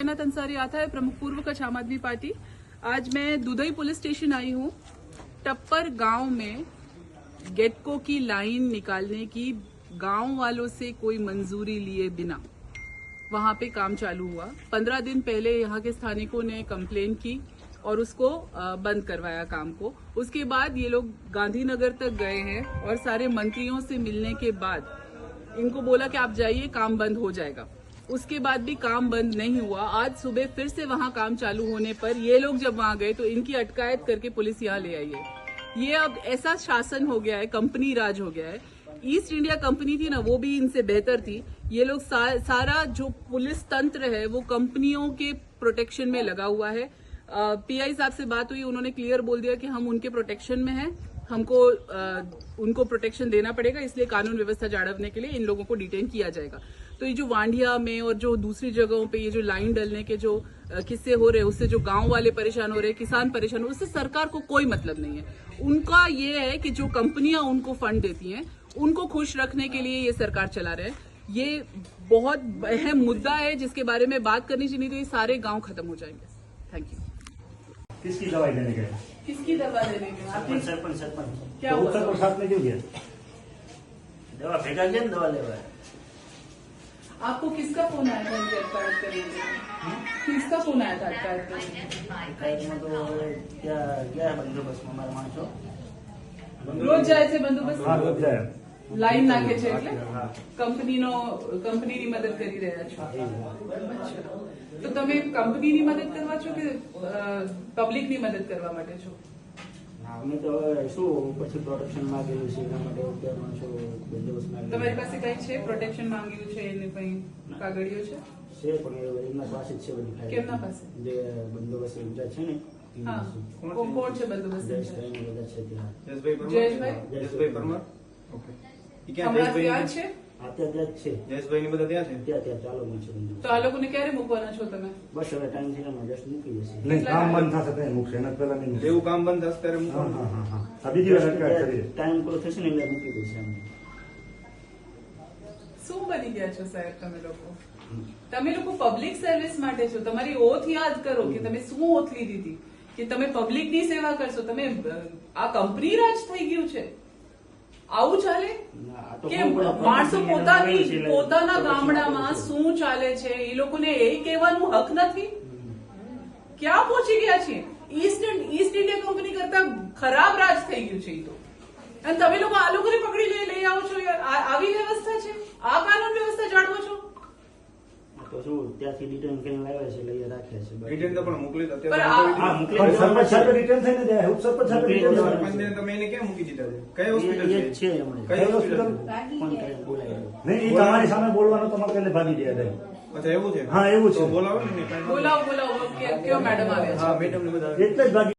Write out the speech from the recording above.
जन्नत अंसारी आता है, प्रमुख पूर्व कच्छ आम आदमी पार्टी। आज मैं दुधई पुलिस स्टेशन आई हूँ। टप्पर गांव में गेटको की लाइन निकालने की गांव वालों से कोई मंजूरी लिए बिना वहां पे काम चालू हुआ। 15 दिन पहले यहाँ के स्थानिकों ने कंप्लेन की और उसको बंद करवाया काम को। उसके बाद ये लोग गांधीनगर तक गए हैं और सारे मंत्रियों से मिलने के बाद इनको बोला कि आप जाइए, काम बंद हो जाएगा। उसके बाद भी काम बंद नहीं हुआ। आज सुबह फिर से वहां काम चालू होने पर ये लोग जब वहां गए तो इनकी अटकायत करके पुलिस यहाँ ले आई है। ये अब ऐसा शासन हो गया है, कंपनी राज हो गया है। ईस्ट इंडिया कंपनी थी ना, वो भी इनसे बेहतर थी। ये लोग सारा जो पुलिस तंत्र है वो कंपनियों के प्रोटेक्शन में लगा हुआ है। पीआई साहब से बात हुई, उन्होंने क्लियर बोल दिया कि हम उनके प्रोटेक्शन में हैं, हमको उनको प्रोटेक्शन देना पड़ेगा, इसलिए कानून व्यवस्था जाड़वने के लिए इन लोगों को डिटेन किया जाएगा। तो ये जो वांडिया में और जो दूसरी जगहों पे ये जो लाइन डलने के जो किस्से हो रहे हैं, उससे जो गांव वाले परेशान हो रहे हैं, किसान परेशान हो रहे हैं, उससे सरकार को कोई मतलब नहीं है। उनका ये है कि जो कंपनियां उनको फंड देती हैं उनको खुश रखने के लिए ये सरकार चला रहे हैं। ये बहुत अहम मुद्दा है जिसके बारे में बात करनी चाहिए, तो ये सारे गांव खत्म हो जाएंगे। Thank you. किसकी दवाई देने गए? किसकी दवा देने के? सरपंच क्या हुआ? उत्तर प्रसाद में क्यों गया? दवा फेंका गया ना, दवा लेवा है। आपको किसका फोन आया था इनकी अटकायत करने के लिए? किसका फोन आया था अटकायत करने के लिए? में तो क्या बंदोबस्त में हमारा मानसो रोज जाए છે બંદોબસ્ત? હા, રોજ જાય. લાઈન નાખે છે એટલે કંપનીની મદદ કરી રહ્યા છો? અચ્છા. તો તમે કંપનીની મદદ કરવા છો કે પબ્લિકની મદદ કરવા માટે છો? અમે તો શું પછી પ્રોટેક્શન માંગેલું છે એના માટે અત્યારમાં શું બંદોબસ્ત માંગેલું તમારી પાસે કઈ છે? પ્રોટેક્શન માંગ્યું છે એને કઈ કાગળિયો છે? છે, પણ એમના પાસે જ છે બધી ફાઇલ. કેમના પાસે? જે બંદોબસ્ત ઊંચા છે ને હા, કોણ છે બંદોબસ્ત? જયેશભાઈ બધા છે ત્યાં. જયેશભાઈ પરમાર. ઓકે. ઈ ક્યાં હમણાં ત્યાં જયેશભાઈ છે? અત્યારે ત્યાં જ છે. જયેશભાઈ ની બધા ત્યાં છે. ત્યાં ચાલુમાં છે બંદોબસ્ત. તો આ લોકોને ક્યારે મૂકવાના છો તમે? બસ હવે ટાઈમ થઈને અમે જસ્ટ મૂકી જશે. નહીં, કામ બંધ થશે ત્યારે મૂકશે, એના પહેલા નહીં મૂકશે. જેવું કામ બંધ થશે ત્યારે હા, મૂકવાનું. હા, હા, હા. આ બીજી વાર અટકાયત કરી. ટાઈમ પૂરો થશે ને એટલે મૂકી દેશે અમને. શું બની ગયા છો સાહેબ તમે લોકો? તમે લોકો પબ્લિક સર્વિસ માટે છો. તમારી ઓથ યાદ કરો કે તમે શું ઓથ લીધી હતી કે તમે પબ્લિકની સેવા કરશો. તમે આ કંપની રાજ થઈ ગયું છે. આવું ચાલે કે માણસો પોતાના ગામડામાં શું ચાલે છે એ લોકોને એ કહેવાનું હક નથી? ક્યાં પહોંચી ગયા છીએ? ઈસ્ટ ઇન્ડિયા કંપની કરતા ખરાબ રાજ થઈ ગયું છે એ તો. અને તમે લોકો આ લોકોને પકડી લઈ આવો છો યાર. આવી વ્યવસ્થા છે? આ કાનૂન વ્યવસ્થા જાળવો છો? તો શું ત્યાંથી ડિટેન કરીને લાવ્યા છે, લઈ રાખ્યા છે. રિટર્ન તો પણ મોકલી દો. પણ અત્યારે હા, મોકલી પણ દેવાનું સરપંચ સાથે છે. રિટર્ન થઈને જાય, ઉપસરપંચ સાથે મોકલી રિટર્ન દેવાનું થાય. સરપંચને તમે એને ક્યાં મૂકી દીધા છે? કઈ એ હોસ્પિટલ જ છે? છે હમણાં. કઈ હોસ્પિટલ? ફોન કરીને બોલાવ્યો. નહીં, એ તમારી સામે બોલવાનું તમારે પહેલે ભાગી ગયા જાય. અચ્છા, એવું છે. હા, એવું છે. તો બોલાવો ને. બોલાવો કયો મેડમ આવ્યા છે? હા, મેડમ ને બધા એટલે જ ભાગી